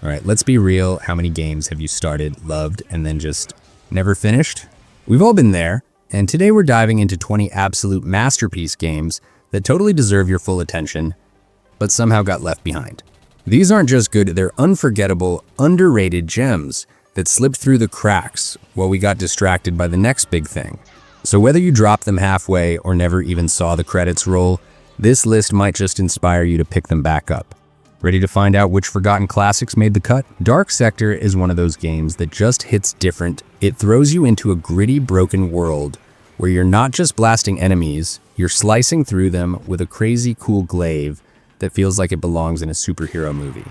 All right, let's be real. How many games have you started, loved, and then just never finished? We've all been there, and today we're diving into 20 absolute masterpiece games that totally deserve your full attention, but somehow got left behind. These aren't just good, they're unforgettable, underrated gems that slipped through the cracks while we got distracted by the next big thing. So whether you dropped them halfway or never even saw the credits roll, this list might just inspire you to pick them back up. Ready to find out which forgotten classics made the cut? Dark Sector is one of those games that just hits different. It throws you into a gritty, broken world where you're not just blasting enemies, you're slicing through them with a crazy cool glaive that feels like it belongs in a superhero movie.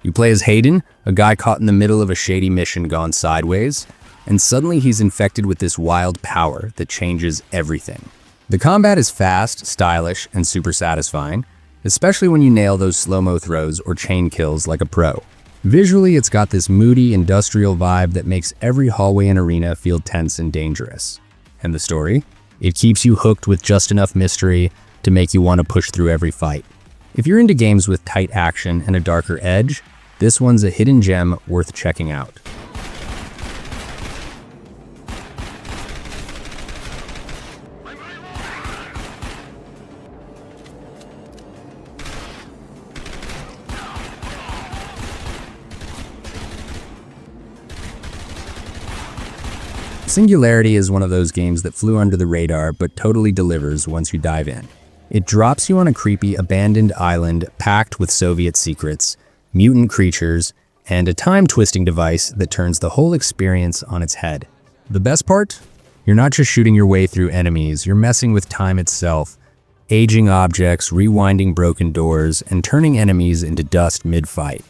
You play as Hayden, a guy caught in the middle of a shady mission gone sideways, and suddenly he's infected with this wild power that changes everything. The combat is fast, stylish, and super satisfying, especially when you nail those slow-mo throws or chain kills like a pro. Visually, it's got this moody, industrial vibe that makes every hallway and arena feel tense and dangerous. And the story? It keeps you hooked with just enough mystery to make you want to push through every fight. If you're into games with tight action and a darker edge, this one's a hidden gem worth checking out. Singularity is one of those games that flew under the radar but totally delivers once you dive in. It drops you on a creepy, abandoned island packed with Soviet secrets, mutant creatures, and a time-twisting device that turns the whole experience on its head. The best part? You're not just shooting your way through enemies, you're messing with time itself, aging objects, rewinding broken doors, and turning enemies into dust mid-fight.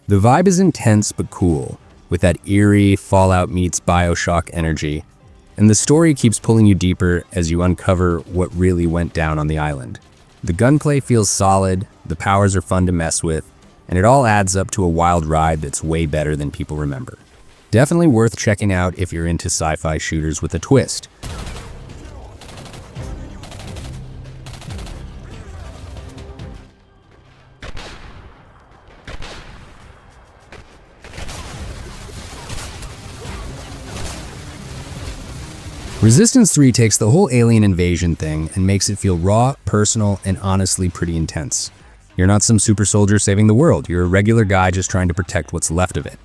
The vibe is intense but cool, with that eerie Fallout meets BioShock energy, and the story keeps pulling you deeper as you uncover what really went down on the island. The gunplay feels solid, the powers are fun to mess with, and it all adds up to a wild ride that's way better than people remember. Definitely worth checking out if you're into sci-fi shooters with a twist. Resistance 3 takes the whole alien invasion thing and makes it feel raw, personal, and honestly pretty intense. You're not some super soldier saving the world, you're a regular guy just trying to protect what's left of it.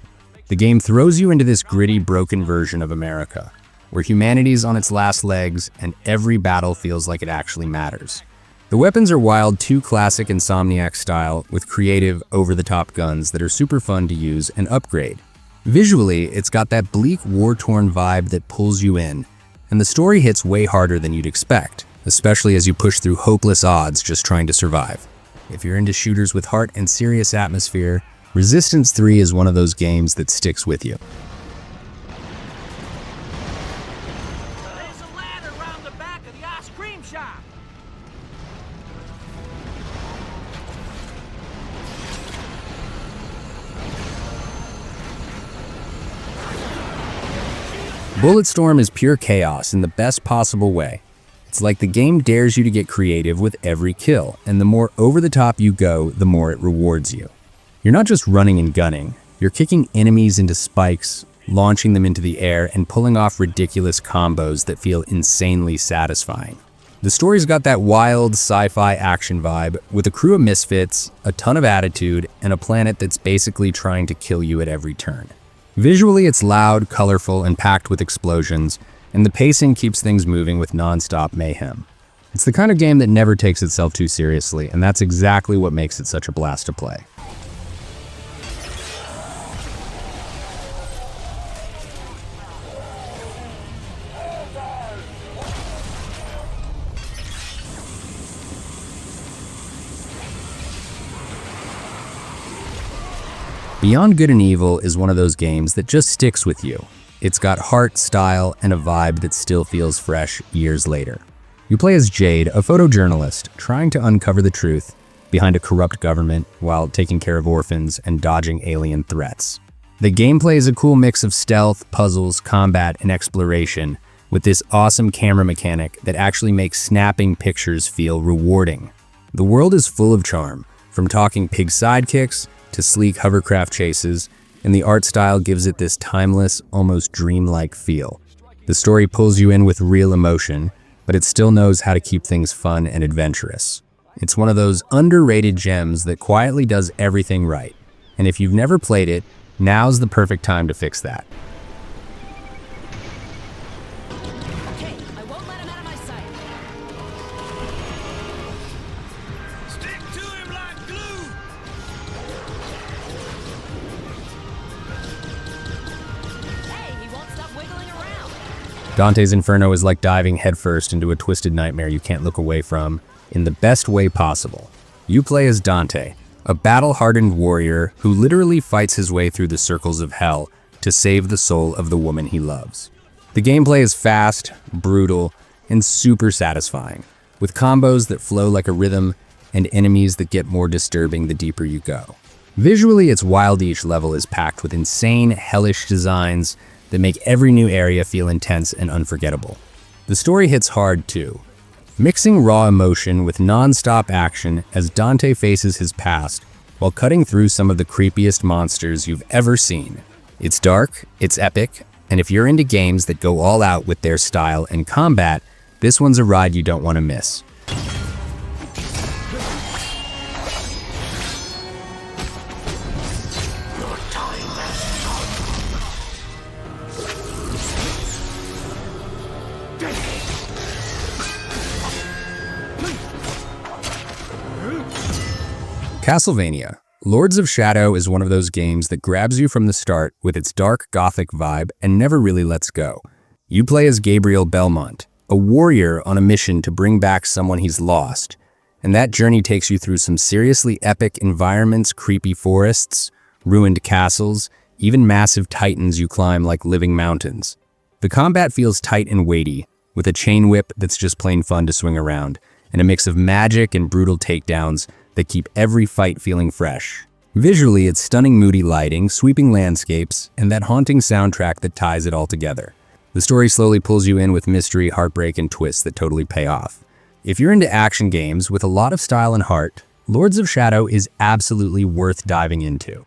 The game throws you into this gritty, broken version of America, where humanity's on its last legs and every battle feels like it actually matters. The weapons are wild, too classic Insomniac style, with creative, over-the-top guns that are super fun to use and upgrade. Visually, it's got that bleak, war-torn vibe that pulls you in, and the story hits way harder than you'd expect, especially as you push through hopeless odds just trying to survive. If you're into shooters with heart and serious atmosphere, Resistance 3 is one of those games that sticks with you. There's a ladder around the back of the ice cream shop. Bulletstorm is pure chaos in the best possible way. It's like the game dares you to get creative with every kill, and the more over the top you go, the more it rewards you. You're not just running and gunning, you're kicking enemies into spikes, launching them into the air, and pulling off ridiculous combos that feel insanely satisfying. The story's got that wild sci-fi action vibe, with a crew of misfits, a ton of attitude, and a planet that's basically trying to kill you at every turn. Visually, it's loud, colorful, and packed with explosions, and the pacing keeps things moving with non-stop mayhem. It's the kind of game that never takes itself too seriously, and that's exactly what makes it such a blast to play. Beyond Good and Evil is one of those games that just sticks with you. It's got heart, style, and a vibe that still feels fresh years later. You play as Jade, a photojournalist, trying to uncover the truth behind a corrupt government while taking care of orphans and dodging alien threats. The gameplay is a cool mix of stealth, puzzles, combat, and exploration, with this awesome camera mechanic that actually makes snapping pictures feel rewarding. The world is full of charm, from talking pig sidekicks to sleek hovercraft chases, and the art style gives it this timeless, almost dreamlike feel. The story pulls you in with real emotion, but it still knows how to keep things fun and adventurous. It's one of those underrated gems that quietly does everything right. And if you've never played it, now's the perfect time to fix that. Okay, I won't let him out of my sight. Stick to him like glue! Hey, he won't stop wiggling around. Dante's Inferno is like diving headfirst into a twisted nightmare you can't look away from, in the best way possible. You play as Dante, a battle-hardened warrior who literally fights his way through the circles of hell to save the soul of the woman he loves. The gameplay is fast, brutal, and super satisfying, with combos that flow like a rhythm and enemies that get more disturbing the deeper you go. Visually, it's wild. Each level is packed with insane, hellish designs that make every new area feel intense and unforgettable. The story hits hard too, mixing raw emotion with non-stop action as Dante faces his past while cutting through some of the creepiest monsters you've ever seen. It's dark, it's epic, and if you're into games that go all out with their style and combat, this one's a ride you don't want to miss. Castlevania, Lords of Shadow is one of those games that grabs you from the start with its dark gothic vibe and never really lets go. You play as Gabriel Belmont, a warrior on a mission to bring back someone he's lost, and that journey takes you through some seriously epic environments, creepy forests, ruined castles, even massive titans you climb like living mountains. The combat feels tight and weighty, with a chain whip that's just plain fun to swing around, and a mix of magic and brutal takedowns that keep every fight feeling fresh. Visually, it's stunning moody lighting, sweeping landscapes, and that haunting soundtrack that ties it all together. The story slowly pulls you in with mystery, heartbreak, and twists that totally pay off. If you're into action games with a lot of style and heart, Lords of Shadow is absolutely worth diving into.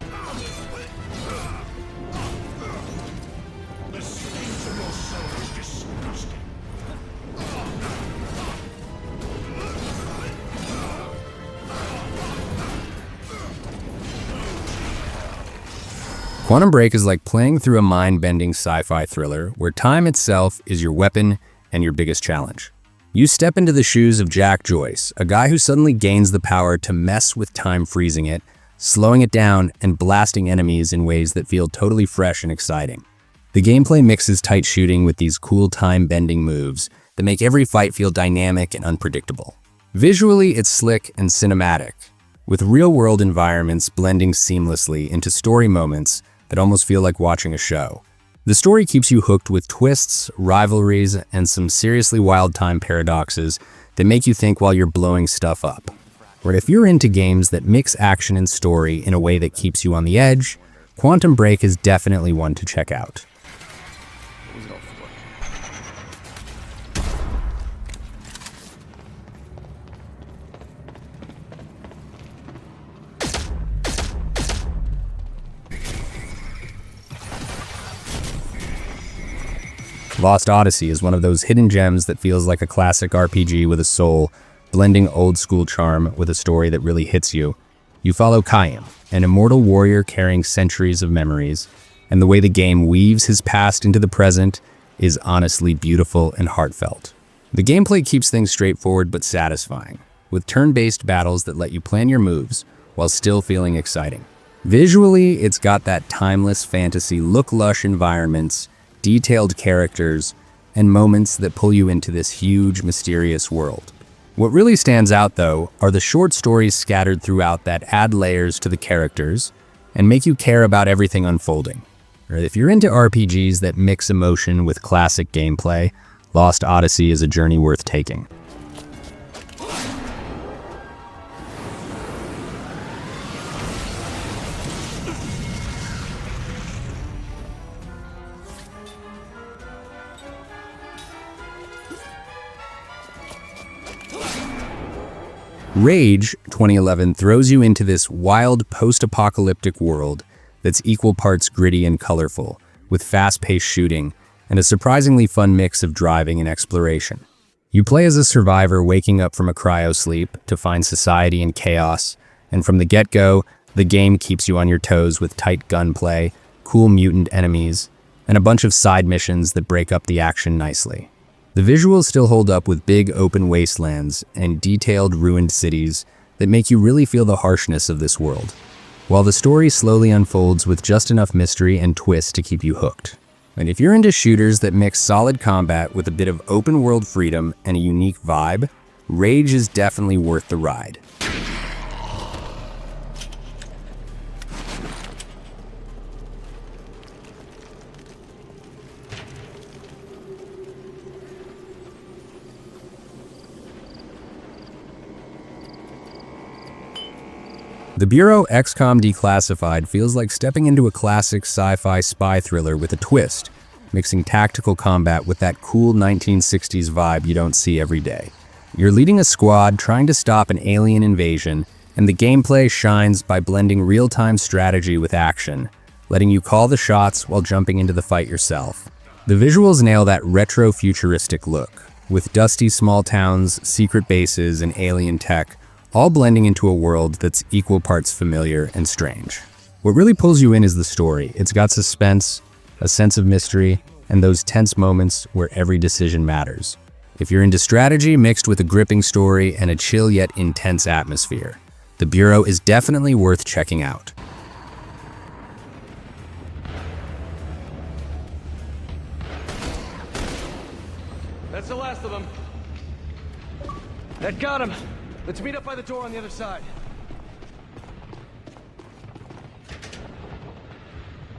Quantum Break is like playing through a mind-bending sci-fi thriller where time itself is your weapon and your biggest challenge. You step into the shoes of Jack Joyce, a guy who suddenly gains the power to mess with time, freezing it, slowing it down, and blasting enemies in ways that feel totally fresh and exciting. The gameplay mixes tight shooting with these cool time-bending moves that make every fight feel dynamic and unpredictable. Visually, it's slick and cinematic, with real-world environments blending seamlessly into story moments that almost feel like watching a show. The story keeps you hooked with twists, rivalries, and some seriously wild time paradoxes that make you think while you're blowing stuff up. Or if you're into games that mix action and story in a way that keeps you on the edge, Quantum Break is definitely one to check out. Lost Odyssey is one of those hidden gems that feels like a classic RPG with a soul, blending old-school charm with a story that really hits you. You follow Khaim, an immortal warrior carrying centuries of memories, and the way the game weaves his past into the present is honestly beautiful and heartfelt. The gameplay keeps things straightforward but satisfying, with turn-based battles that let you plan your moves while still feeling exciting. Visually, it's got that timeless fantasy look-lush environments, detailed characters, and moments that pull you into this huge, mysterious world. What really stands out, though, are the short stories scattered throughout that add layers to the characters and make you care about everything unfolding. If you're into RPGs that mix emotion with classic gameplay, Lost Odyssey is a journey worth taking. Rage 2011 throws you into this wild post-apocalyptic world that's equal parts gritty and colorful, with fast-paced shooting, and a surprisingly fun mix of driving and exploration. You play as a survivor waking up from a cryosleep to find society in chaos, and from the get-go, the game keeps you on your toes with tight gunplay, cool mutant enemies, and a bunch of side missions that break up the action nicely. The visuals still hold up with big open wastelands and detailed ruined cities that make you really feel the harshness of this world, while the story slowly unfolds with just enough mystery and twist to keep you hooked. And if you're into shooters that mix solid combat with a bit of open world freedom and a unique vibe, Rage is definitely worth the ride. The Bureau XCOM Declassified feels like stepping into a classic sci-fi spy thriller with a twist, mixing tactical combat with that cool 1960s vibe you don't see every day. You're leading a squad trying to stop an alien invasion, and the gameplay shines by blending real-time strategy with action, letting you call the shots while jumping into the fight yourself. The visuals nail that retro-futuristic look, with dusty small towns, secret bases, and alien tech, all blending into a world that's equal parts familiar and strange. What really pulls you in is the story. It's got suspense, a sense of mystery, and those tense moments where every decision matters. If you're into strategy mixed with a gripping story and a chill yet intense atmosphere, the Bureau is definitely worth checking out. That's the last of them. That got him. Let's meet up by the door on the other side.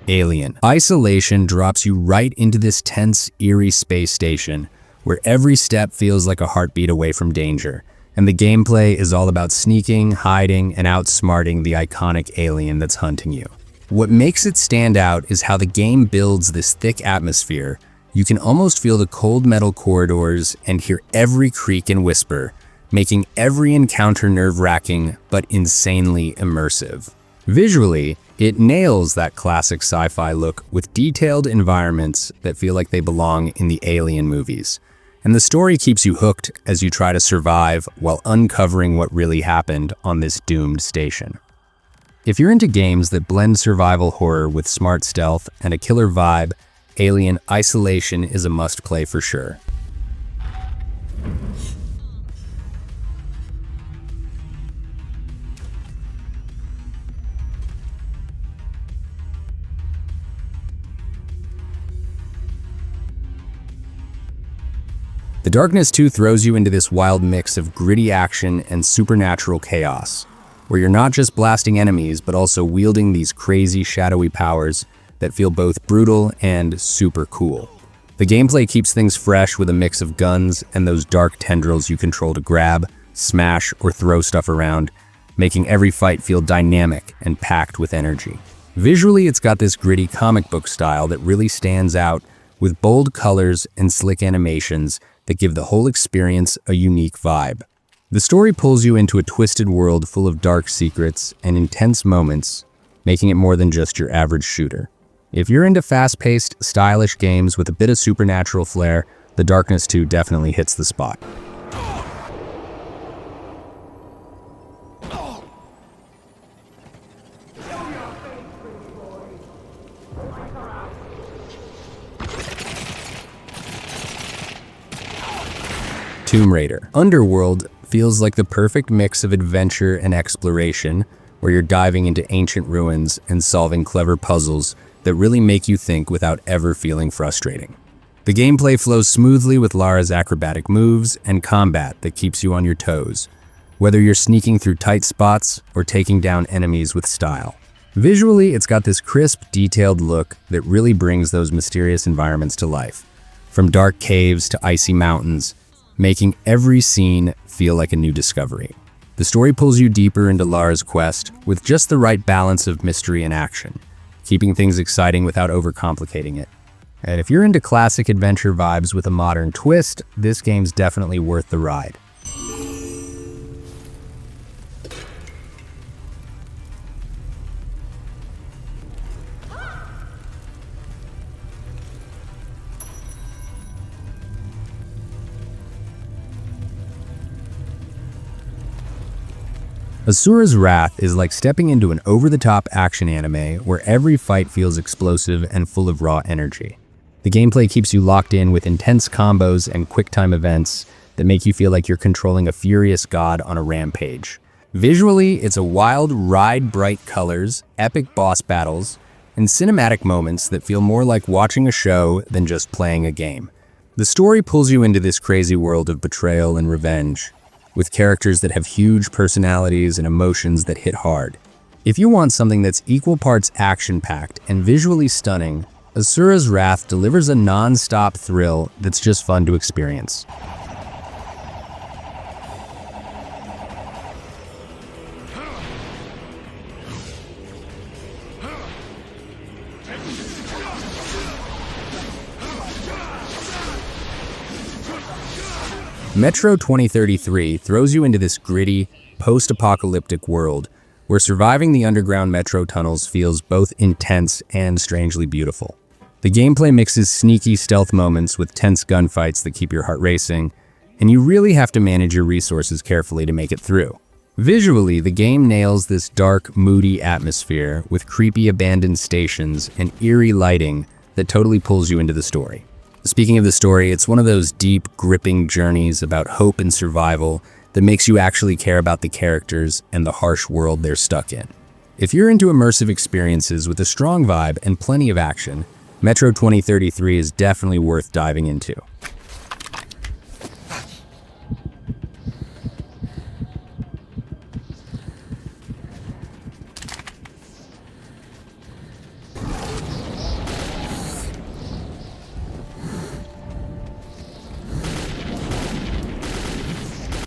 Alien. Isolation drops you right into this tense, eerie space station where every step feels like a heartbeat away from danger, and the gameplay is all about sneaking, hiding, and outsmarting the iconic alien that's hunting you. What makes it stand out is how the game builds this thick atmosphere. You can almost feel the cold metal corridors and hear every creak and whisper, making every encounter nerve-wracking but insanely immersive. Visually, it nails that classic sci-fi look with detailed environments that feel like they belong in the Alien movies. And the story keeps you hooked as you try to survive while uncovering what really happened on this doomed station. If you're into games that blend survival horror with smart stealth and a killer vibe, Alien Isolation is a must-play for sure. The Darkness 2 throws you into this wild mix of gritty action and supernatural chaos, where you're not just blasting enemies, but also wielding these crazy, shadowy powers that feel both brutal and super cool. The gameplay keeps things fresh with a mix of guns and those dark tendrils you control to grab, smash, or throw stuff around, making every fight feel dynamic and packed with energy. Visually, it's got this gritty comic book style that really stands out, with bold colors and slick animations that give the whole experience a unique vibe. The story pulls you into a twisted world full of dark secrets and intense moments, making it more than just your average shooter. If you're into fast-paced, stylish games with a bit of supernatural flair, The Darkness 2 definitely hits the spot. Tomb Raider. Underworld feels like the perfect mix of adventure and exploration, where you're diving into ancient ruins and solving clever puzzles that really make you think without ever feeling frustrating. The gameplay flows smoothly with Lara's acrobatic moves and combat that keeps you on your toes, whether you're sneaking through tight spots or taking down enemies with style. Visually, it's got this crisp, detailed look that really brings those mysterious environments to life, from dark caves to icy mountains, making every scene feel like a new discovery. The story pulls you deeper into Lara's quest with just the right balance of mystery and action, keeping things exciting without overcomplicating it. And if you're into classic adventure vibes with a modern twist, this game's definitely worth the ride. Asura's Wrath is like stepping into an over-the-top action anime where every fight feels explosive and full of raw energy. The gameplay keeps you locked in with intense combos and quick-time events that make you feel like you're controlling a furious god on a rampage. Visually, it's a wild ride, bright colors, epic boss battles, and cinematic moments that feel more like watching a show than just playing a game. The story pulls you into this crazy world of betrayal and revenge, with characters that have huge personalities and emotions that hit hard. If you want something that's equal parts action-packed and visually stunning, Asura's Wrath delivers a non-stop thrill that's just fun to experience. Metro 2033 throws you into this gritty, post-apocalyptic world where surviving the underground metro tunnels feels both intense and strangely beautiful. The gameplay mixes sneaky stealth moments with tense gunfights that keep your heart racing, and you really have to manage your resources carefully to make it through. Visually, the game nails this dark, moody atmosphere with creepy abandoned stations and eerie lighting that totally pulls you into the story. Speaking of the story, it's one of those deep, gripping journeys about hope and survival that makes you actually care about the characters and the harsh world they're stuck in. If you're into immersive experiences with a strong vibe and plenty of action, Metro 2033 is definitely worth diving into.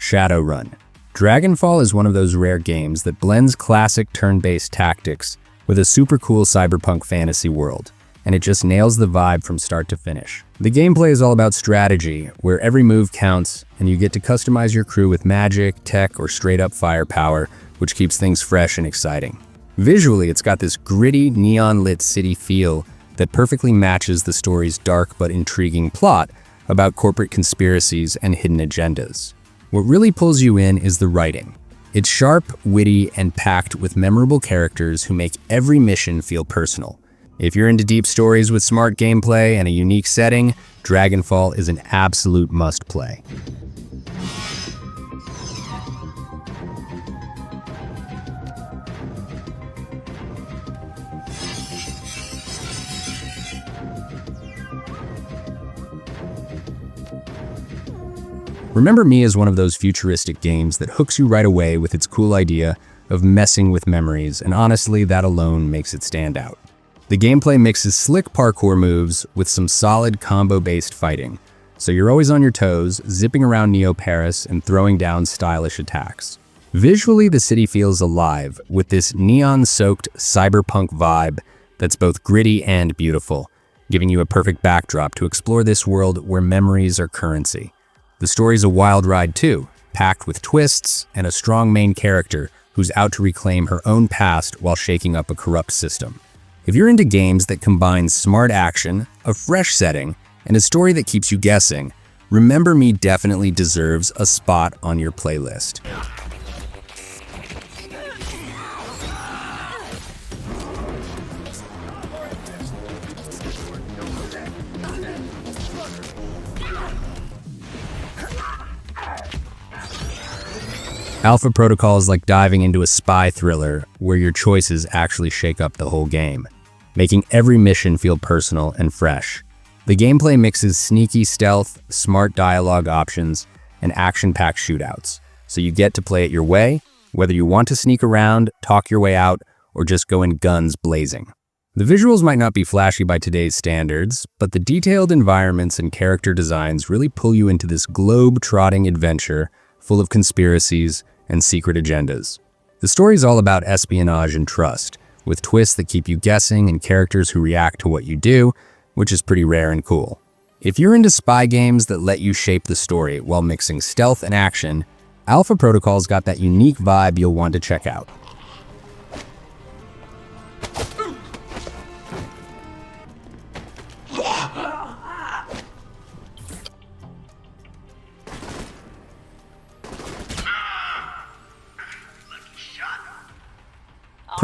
Shadowrun. Dragonfall is one of those rare games that blends classic turn-based tactics with a super cool cyberpunk fantasy world, and it just nails the vibe from start to finish. The gameplay is all about strategy, where every move counts, and you get to customize your crew with magic, tech, or straight-up firepower, which keeps things fresh and exciting. Visually, it's got this gritty, neon-lit city feel that perfectly matches the story's dark but intriguing plot about corporate conspiracies and hidden agendas. What really pulls you in is the writing. It's sharp, witty, and packed with memorable characters who make every mission feel personal. If you're into deep stories with smart gameplay and a unique setting, Dragonfall is an absolute must-play. Remember Me is one of those futuristic games that hooks you right away with its cool idea of messing with memories, and honestly, that alone makes it stand out. The gameplay mixes slick parkour moves with some solid combo-based fighting, so you're always on your toes, zipping around Neo Paris and throwing down stylish attacks. Visually, the city feels alive with this neon-soaked cyberpunk vibe that's both gritty and beautiful, giving you a perfect backdrop to explore this world where memories are currency. The story's a wild ride too, packed with twists and a strong main character who's out to reclaim her own past while shaking up a corrupt system. If you're into games that combine smart action, a fresh setting, and a story that keeps you guessing, Remember Me definitely deserves a spot on your playlist. Alpha Protocol is like diving into a spy thriller where your choices actually shake up the whole game, making every mission feel personal and fresh. The gameplay mixes sneaky stealth, smart dialogue options, and action-packed shootouts, so you get to play it your way, whether you want to sneak around, talk your way out, or just go in guns blazing. The visuals might not be flashy by today's standards, but the detailed environments and character designs really pull you into this globe-trotting adventure full of conspiracies and secret agendas. The story's all about espionage and trust, with twists that keep you guessing and characters who react to what you do, which is pretty rare and cool. If you're into spy games that let you shape the story while mixing stealth and action, Alpha Protocol's got that unique vibe you'll want to check out.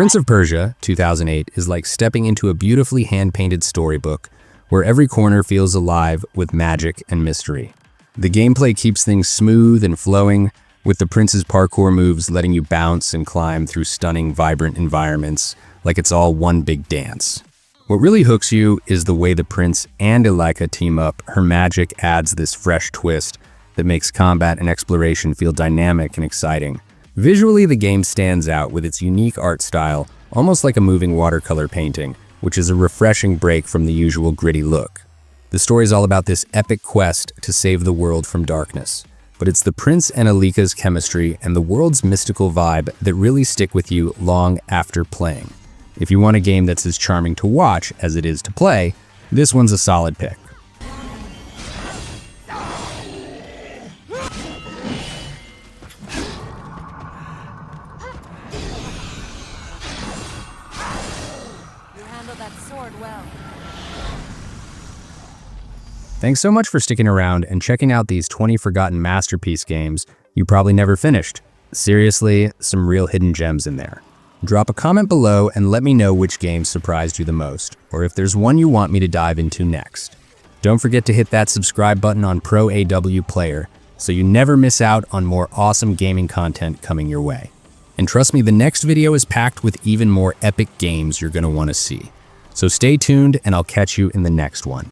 Prince of Persia, 2008, is like stepping into a beautifully hand-painted storybook where every corner feels alive with magic and mystery. The gameplay keeps things smooth and flowing, with the prince's parkour moves letting you bounce and climb through stunning, vibrant environments like it's all one big dance. What really hooks you is the way the prince and Elika team up. Her magic adds this fresh twist that makes combat and exploration feel dynamic and exciting. Visually, the game stands out with its unique art style, almost like a moving watercolor painting, which is a refreshing break from the usual gritty look. The story is all about this epic quest to save the world from darkness, but it's the prince and Elika's chemistry and the world's mystical vibe that really stick with you long after playing. If you want a game that's as charming to watch as it is to play, this one's a solid pick. You handled that sword well. Thanks so much for sticking around and checking out these 20 forgotten masterpiece games you probably never finished. Seriously, some real hidden gems in there. Drop a comment below and let me know which game surprised you the most, or if there's one you want me to dive into next. Don't forget to hit that subscribe button on proawplayer so you never miss out on more awesome gaming content coming your way. And trust me, the next video is packed with even more epic games you're going to want to see. So stay tuned and I'll catch you in the next one.